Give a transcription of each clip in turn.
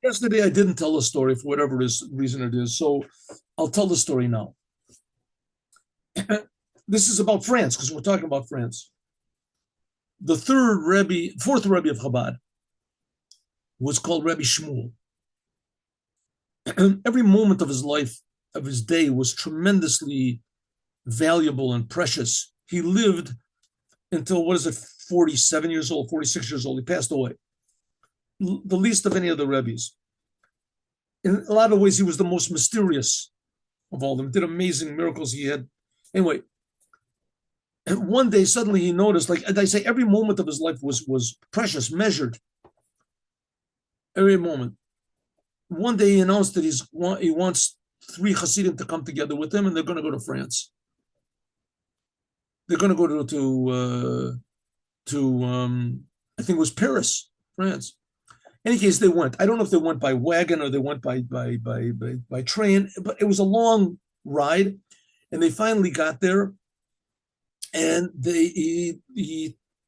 Yesterday I didn't tell the story for whatever reason it is, so I'll tell the story now. This is about France because we're talking about France. The fourth Rebbe of Chabad was called Rebbe Shmuel. Every moment of his life, of his day, was tremendously valuable and precious. He lived until, what is it, 47 years old, 46 years old. He passed away. The least of any of the Rebbe's. In a lot of ways, he was the most mysterious of all of them. Did amazing miracles. He had, anyway. And one day, suddenly, he noticed, like as I say, every moment of his life was precious, measured. Every moment. One day, he announced that he wants three Hasidim to come together with him, and they're going to go to France. They're going to go to I think it was Paris, France. In any case, they went. I don't know if they went by wagon or they went by train, but it was a long ride, and they finally got there. And they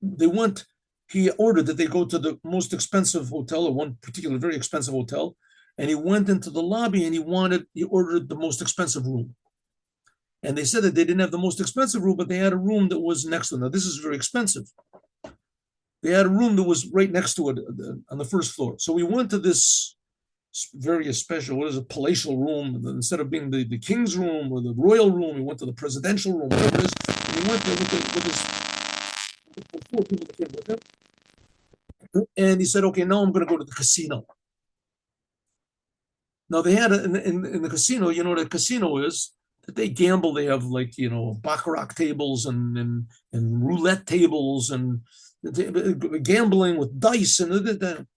went. He ordered that they go to the most expensive hotel, or one particular very expensive hotel, and he went into the lobby and he ordered the most expensive room. And they said that they didn't have the most expensive room, but they had a room that was next to them. Now, this is very expensive. They had a room that was right next to it on the first floor. So we went to this very special, what is it, palatial room. Instead of being the king's room or the royal room, we went to the presidential room, whatever it is. And he went there with his four people that came with him. And he said, okay, now I'm going to go to the casino. Now they had in the casino, you know what a casino is? That they gamble. They have, like, baccarat tables and roulette tables and gambling with dice and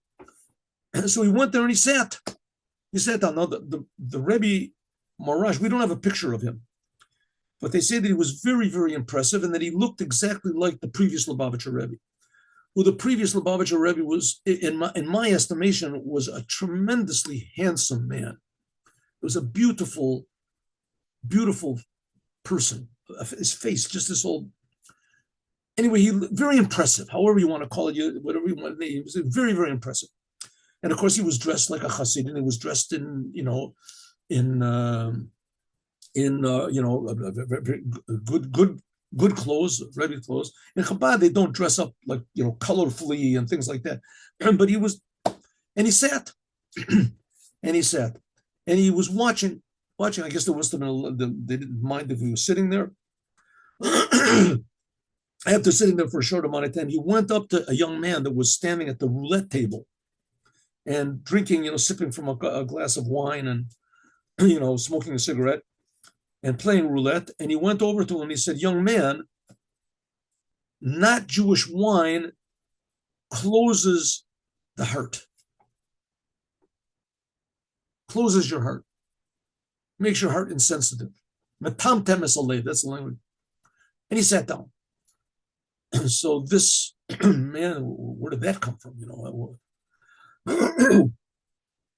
so he went there and he sat down. Now the Rebbe Marash, we don't have a picture of him, but they say that he was very, very impressive and that he looked exactly like the previous Lubavitcher Rebbe. Who the previous Lubavitcher Rebbe was, in my estimation, was a tremendously handsome man. It was a beautiful, beautiful person. His face, just this old. Anyway, he very impressive. However you want to call it, whatever you want. He was very, very impressive. And of course, he was dressed like a Chassid, and he was dressed in good clothes, Rebbe clothes. In Chabad, they don't dress up like colorfully and things like that. But he was, and he sat, and he sat, and he was watching. I guess there must have been they didn't mind if he was sitting there. After sitting there for a short amount of time, he went up to a young man that was standing at the roulette table and drinking, sipping from a glass of wine and, smoking a cigarette and playing roulette. And he went over to him and he said, young man, not Jewish wine closes the heart. Closes your heart. Makes your heart insensitive. Matam temes alev, that's the language. And he sat down. So this man, where did that come from?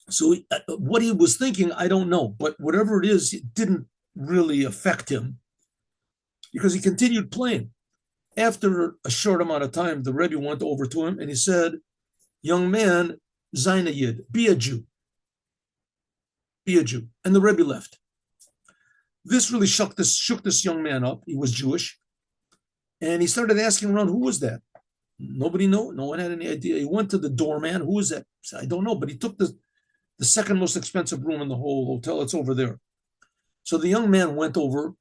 So what he was thinking, I don't know. But whatever it is, it didn't really affect him because he continued playing. After a short amount of time, the Rebbe went over to him and he said, young man, Zaina Yid, be a Jew. Be a Jew. And the Rebbe left. This really shook this young man up. He was Jewish. And he started asking around, who was that? Nobody knew. No one had any idea. He went to the doorman. Who is that? He said, I don't know. But he took the second most expensive room in the whole hotel. It's over there. So the young man went over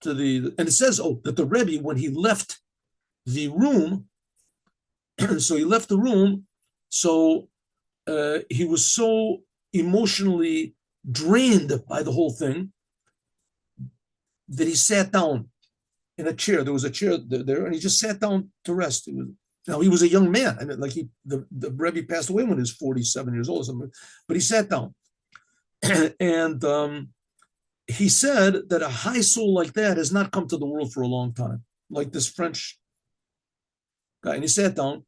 to and it says, that the Rebbe, when he left the room, so he left the room, so he was so emotionally drained by the whole thing that he sat down in a chair. There was a chair there, and he just sat down to rest. Now he was a young man. I mean, like the Rebbe passed away when he was 47 years old or something, but he sat down, and he said that a high soul like that has not come to the world for a long time, like this French guy. And he sat down,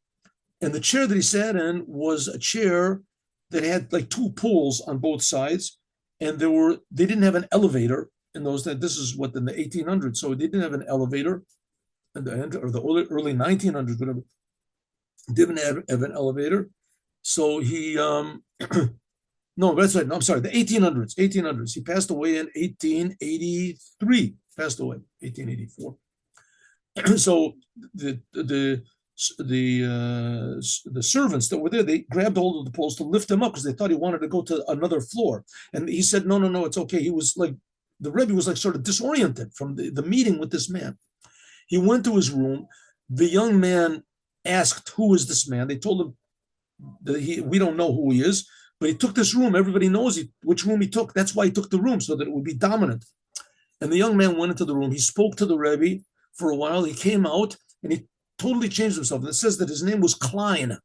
and the chair that he sat in was a chair that had like two pulls on both sides, and they didn't have an elevator in those days. This is what, in the 1800s, so they didn't have an elevator, or the early 1900s, whatever. Didn't have an elevator, so he No, that's right. No, I'm sorry. The 1800s. 1800s. He passed away in 1883. Passed away 1884. So the servants that were there, they grabbed hold of the poles to lift him up because they thought he wanted to go to another floor, and he said, "No, no, no, it's okay." He was like, the Rebbe was like sort of disoriented from the meeting with this man. He went to his room. The young man asked, "Who is this man?" They told him that we don't know who he is, but he took this room. Everybody knows which room he took. That's why he took the room, so that it would be dominant. And the young man went into the room. He spoke to the Rebbe for a while. He came out and he totally changed himself. And it says that his name was Klein.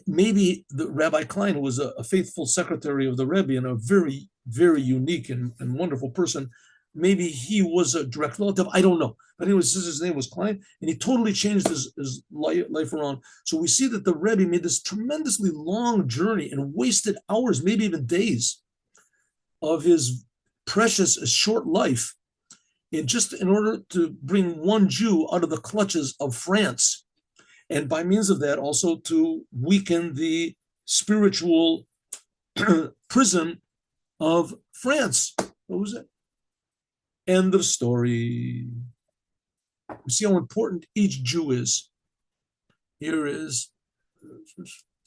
Maybe the Rabbi Klein, who was a faithful secretary of the Rebbe and a very, very unique and wonderful person, maybe he was a direct relative. I don't know. But anyway, his name was Klein, and he totally changed his life around. So we see that the Rebbe made this tremendously long journey and wasted hours, maybe even days, of his precious short life in order to bring one Jew out of the clutches of France, and by means of that also to weaken the spiritual prison of France. What was it? End of story. You see how important each Jew is. Here is